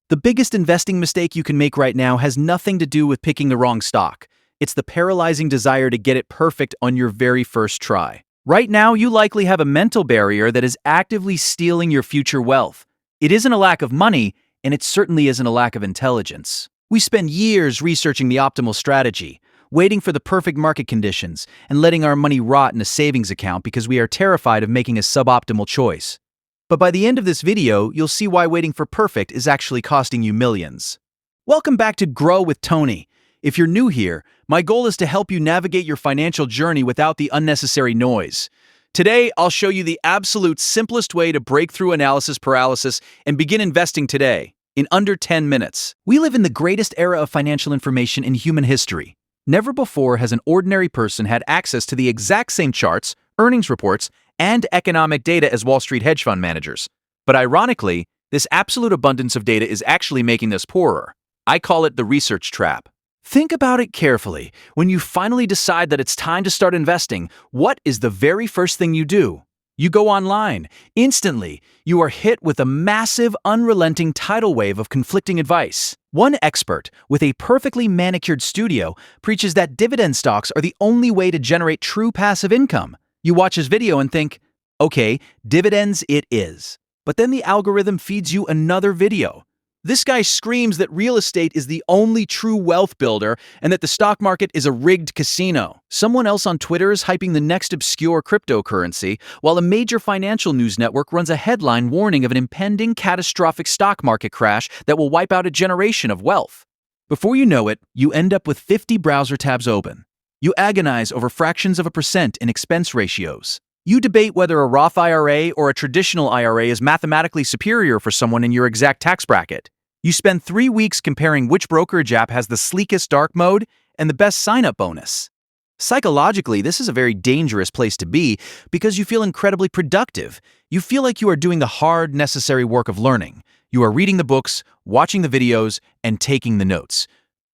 The biggest investing mistake you can make right now has nothing to do with picking the wrong stock. It's the paralyzing desire to get it perfect on your very first try. Right now, you likely have a mental barrier that is actively stealing your future wealth. It isn't a lack of money, and it certainly isn't a lack of intelligence. We spend years researching the optimal strategy, waiting for the perfect market conditions, and letting our money rot in a savings account because we are terrified of making a suboptimal choice. But by the end of this video, you'll see why waiting for perfect is actually costing you millions. Welcome back to Grow with Tony. If you're new here, my goal is to help you navigate your financial journey without the unnecessary noise. Today, I'll show you the absolute simplest way to break through analysis paralysis and begin investing today, in under 10 minutes. We live in the greatest era of financial information in human history. Never before has an ordinary person had access to the exact same charts, earnings reports, and economic data as Wall Street hedge fund managers. But ironically, this absolute abundance of data is actually making us poorer. I call it the research trap. Think about it carefully. When you finally decide that it's time to start investing, what is the very first thing you do? You go online. Instantly, you are hit with a massive, unrelenting tidal wave of conflicting advice. One expert with a perfectly manicured studio preaches that dividend stocks are the only way to generate true passive income. You watch his video and think, okay, dividends it is. But then the algorithm feeds you another video. This guy screams that real estate is the only true wealth builder and that the stock market is a rigged casino. Someone else on Twitter is hyping the next obscure cryptocurrency, while a major financial news network runs a headline warning of an impending catastrophic stock market crash that will wipe out a generation of wealth. Before you know it, you end up with 50 browser tabs open. You agonize over fractions of a percent in expense ratios. You debate whether a Roth IRA or a traditional IRA is mathematically superior for someone in your exact tax bracket. You spend 3 weeks comparing which brokerage app has the sleekest dark mode and the best sign-up bonus. Psychologically, this is a very dangerous place to be because you feel incredibly productive. You feel like you are doing the hard, necessary work of learning. You are reading the books, watching the videos, and taking the notes.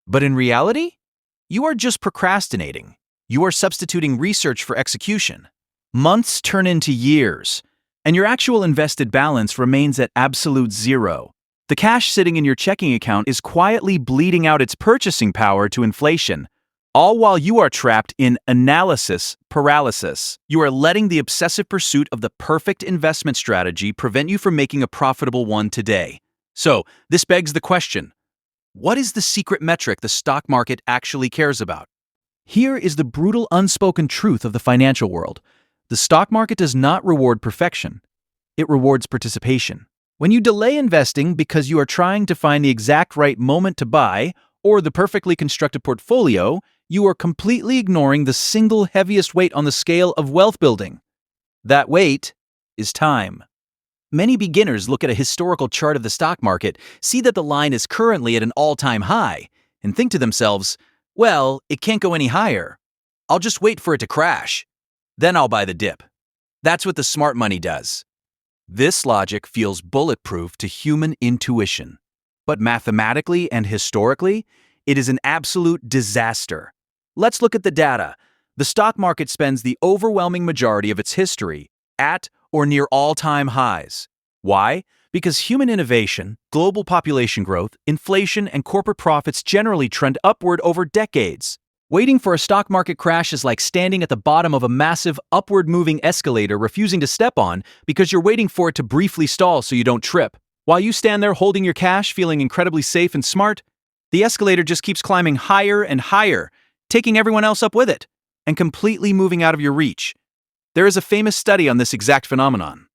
But in reality, you are just procrastinating. You are substituting research for execution. Months turn into years, and your actual invested balance remains at absolute zero. The cash sitting in your checking account is quietly bleeding out its purchasing power to inflation, all while you are trapped in analysis paralysis. You are letting the obsessive pursuit of the perfect investment strategy prevent you from making a profitable one today. So, this begs the question, what is the secret metric the stock market actually cares about? Here is the brutal unspoken truth of the financial world. The stock market does not reward perfection. It rewards participation. When you delay investing because you are trying to find the exact right moment to buy or the perfectly constructed portfolio, you are completely ignoring the single heaviest weight on the scale of wealth building. That weight is time. Many beginners look at a historical chart of the stock market, see that the line is currently at an all-time high, and think to themselves, well, it can't go any higher. I'll just wait for it to crash. Then I'll buy the dip. That's what the smart money does. This logic feels bulletproof to human intuition. But mathematically and historically, it is an absolute disaster. Let's look at the data. The stock market spends the overwhelming majority of its history at or near all-time highs. Why? Because human innovation, global population growth, inflation, and corporate profits generally trend upward over decades. Waiting for a stock market crash is like standing at the bottom of a massive, upward-moving escalator refusing to step on because you're waiting for it to briefly stall so you don't trip. While you stand there holding your cash, feeling incredibly safe and smart, the escalator just keeps climbing higher and higher, taking everyone else up with it, and completely moving out of your reach. There is a famous study on this exact phenomenon.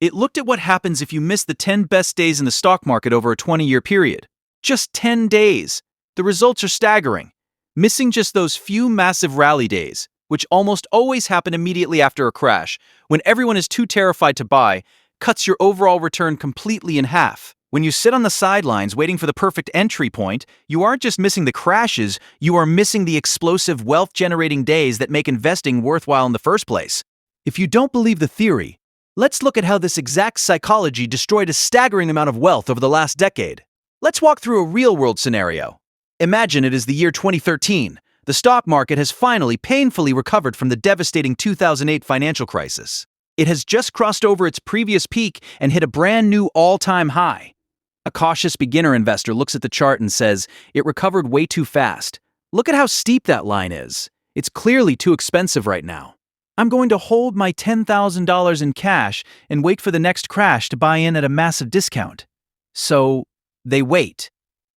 It looked at what happens if you miss the 10 best days in the stock market over a 20-year period. Just 10 days. The results are staggering. Missing just those few massive rally days, which almost always happen immediately after a crash, when everyone is too terrified to buy, cuts your overall return completely in half. When you sit on the sidelines waiting for the perfect entry point, you aren't just missing the crashes, you are missing the explosive wealth-generating days that make investing worthwhile in the first place. If you don't believe the theory, let's look at how this exact psychology destroyed a staggering amount of wealth over the last decade. Let's walk through a real-world scenario. Imagine it is the year 2013. The stock market has finally painfully recovered from the devastating 2008 financial crisis. It has just crossed over its previous peak and hit a brand new all-time high. A cautious beginner investor looks at the chart and says, it recovered way too fast. Look at how steep that line is. It's clearly too expensive right now. I'm going to hold my $10,000 in cash and wait for the next crash to buy in at a massive discount. So, they wait.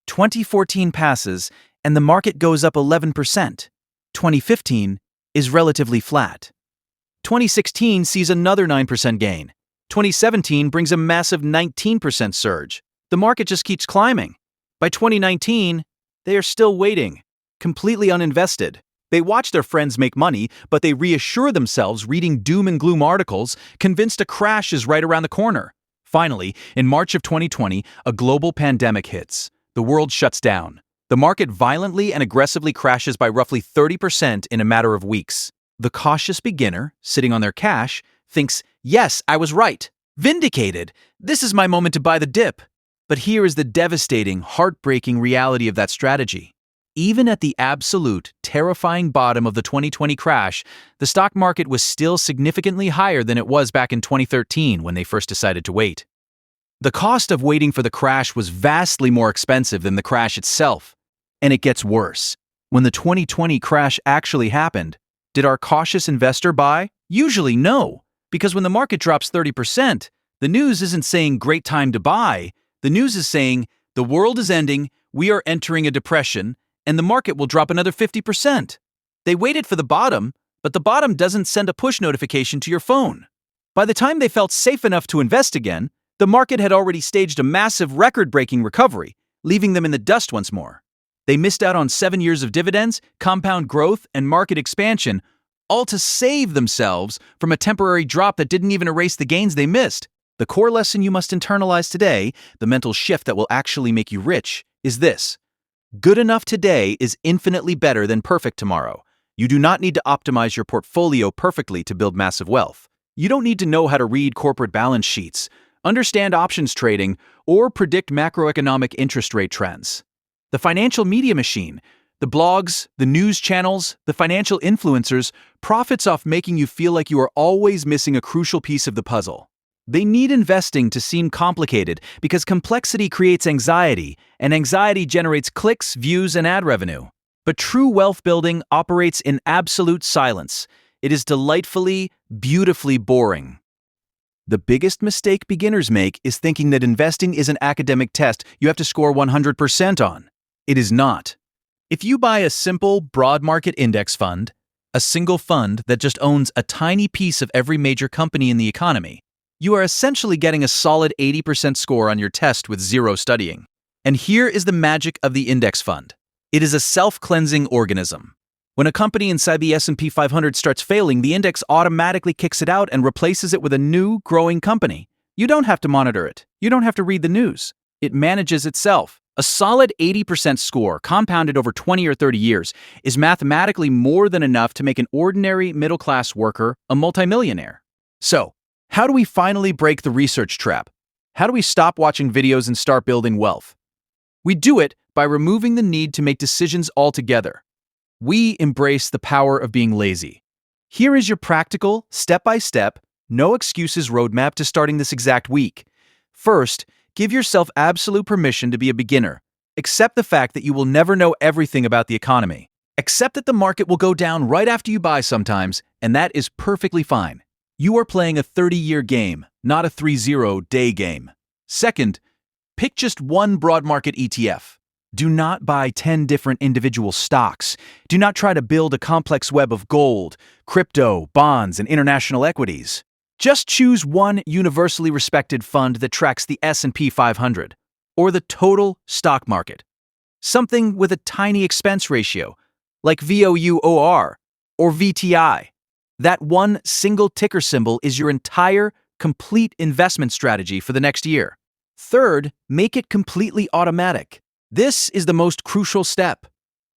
2014 passes and the market goes up 11%. 2015 is relatively flat. 2016 sees another 9% gain. 2017 brings a massive 19% surge. The market just keeps climbing. By 2019, they are still waiting, completely uninvested. They watch their friends make money, but they reassure themselves reading doom and gloom articles, convinced a crash is right around the corner. Finally, in March of 2020, a global pandemic hits. The world shuts down. The market violently and aggressively crashes by roughly 30% in a matter of weeks. The cautious beginner, sitting on their cash, thinks, yes, I was right. Vindicated. This is my moment to buy the dip. But here is the devastating, heartbreaking reality of that strategy. Even at the absolute, terrifying bottom of the 2020 crash, the stock market was still significantly higher than it was back in 2013 when they first decided to wait. The cost of waiting for the crash was vastly more expensive than the crash itself. And it gets worse. When the 2020 crash actually happened, did our cautious investor buy? Usually no, because when the market drops 30%, the news isn't saying great time to buy. The news is saying the world is ending, we are entering a depression, and the market will drop another 50%. They waited for the bottom, but the bottom doesn't send a push notification to your phone. By the time they felt safe enough to invest again, the market had already staged a massive record-breaking recovery, leaving them in the dust once more. They missed out on 7 years of dividends, compound growth, and market expansion, all to save themselves from a temporary drop that didn't even erase the gains they missed. The core lesson you must internalize today, the mental shift that will actually make you rich, is this. Good enough today is infinitely better than perfect tomorrow. You do not need to optimize your portfolio perfectly to build massive wealth. You don't need to know how to read corporate balance sheets, understand options trading, or predict macroeconomic interest rate trends. The financial media machine, the blogs, the news channels, the financial influencers, profits off making you feel like you are always missing a crucial piece of the puzzle. They need investing to seem complicated because complexity creates anxiety, and anxiety generates clicks, views, and ad revenue. But true wealth building operates in absolute silence. It is delightfully, beautifully boring. The biggest mistake beginners make is thinking that investing is an academic test you have to score 100% on. It is not. If you buy a simple, broad market index fund, a single fund that just owns a tiny piece of every major company in the economy, you are essentially getting a solid 80% score on your test with zero studying. And here is the magic of the index fund. It is a self-cleansing organism. When a company inside the S&P 500 starts failing, the index automatically kicks it out and replaces it with a new, growing company. You don't have to monitor it. You don't have to read the news. It manages itself. A solid 80% score, compounded over 20 or 30 years, is mathematically more than enough to make an ordinary middle-class worker a multi-millionaire. So, how do we finally break the research trap? How do we stop watching videos and start building wealth? We do it by removing the need to make decisions altogether. We embrace the power of being lazy. Here is your practical, step-by-step, no excuses roadmap to starting this exact week. First, give yourself absolute permission to be a beginner. Accept the fact that you will never know everything about the economy. Accept that the market will go down right after you buy sometimes, and that is perfectly fine. You are playing a 30-year game, not a 30-day game. Second, pick just one broad market ETF. Do not buy 10 different individual stocks. Do not try to build a complex web of gold, crypto, bonds, and international equities. Just choose one universally respected fund that tracks the S&P 500, or the total stock market. Something with a tiny expense ratio, like VOUOR or VTI. That one single ticker symbol is your entire, complete investment strategy for the next year. Third, make it completely automatic. This is the most crucial step.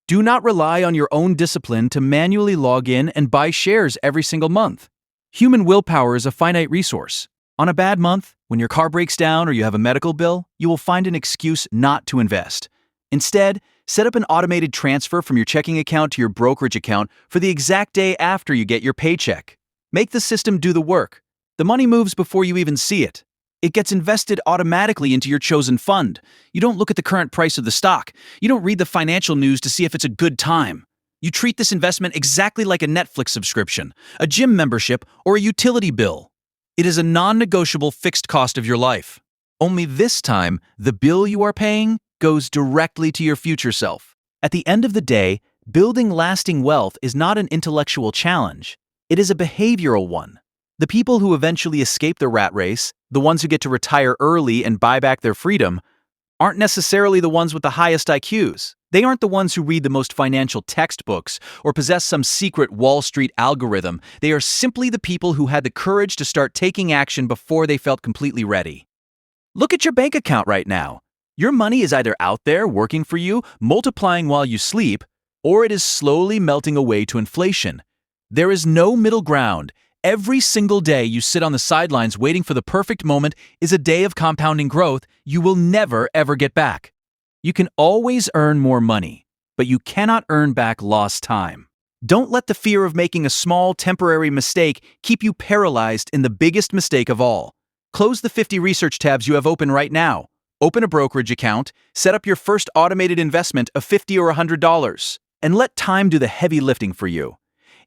Do not rely on your own discipline to manually log in and buy shares every single month. Human willpower is a finite resource. On a bad month, when your car breaks down or you have a medical bill, you will find an excuse not to invest. Instead, set up an automated transfer from your checking account to your brokerage account for the exact day after you get your paycheck. Make the system do the work. The money moves before you even see it. It gets invested automatically into your chosen fund. You don't look at the current price of the stock. You don't read the financial news to see if it's a good time. You treat this investment exactly like a Netflix subscription, a gym membership, or a utility bill. It is a non-negotiable fixed cost of your life. Only this time, the bill you are paying goes directly to your future self. At the end of the day, building lasting wealth is not an intellectual challenge. It is a behavioral one. The people who eventually escape the rat race, the ones who get to retire early and buy back their freedom, aren't necessarily the ones with the highest IQs. They aren't the ones who read the most financial textbooks or possess some secret Wall Street algorithm. They are simply the people who had the courage to start taking action before they felt completely ready. Look at your bank account right now. Your money is either out there working for you, multiplying while you sleep, or it is slowly melting away to inflation. There is no middle ground. Every single day you sit on the sidelines waiting for the perfect moment is a day of compounding growth you will never ever get back. You can always earn more money, but you cannot earn back lost time. Don't let the fear of making a small, temporary mistake keep you paralyzed in the biggest mistake of all. Close the 50 research tabs you have open right now. Open a brokerage account, set up your first automated investment of $50 or $100, and let time do the heavy lifting for you.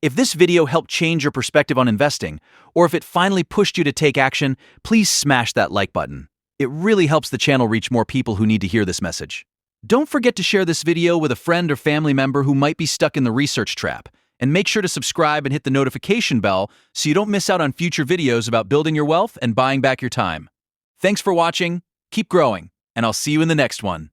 If this video helped change your perspective on investing, or if it finally pushed you to take action, please smash that like button. It really helps the channel reach more people who need to hear this message. Don't forget to share this video with a friend or family member who might be stuck in the research trap, and make sure to subscribe and hit the notification bell so you don't miss out on future videos about building your wealth and buying back your time. Thanks for watching, keep growing, and I'll see you in the next one.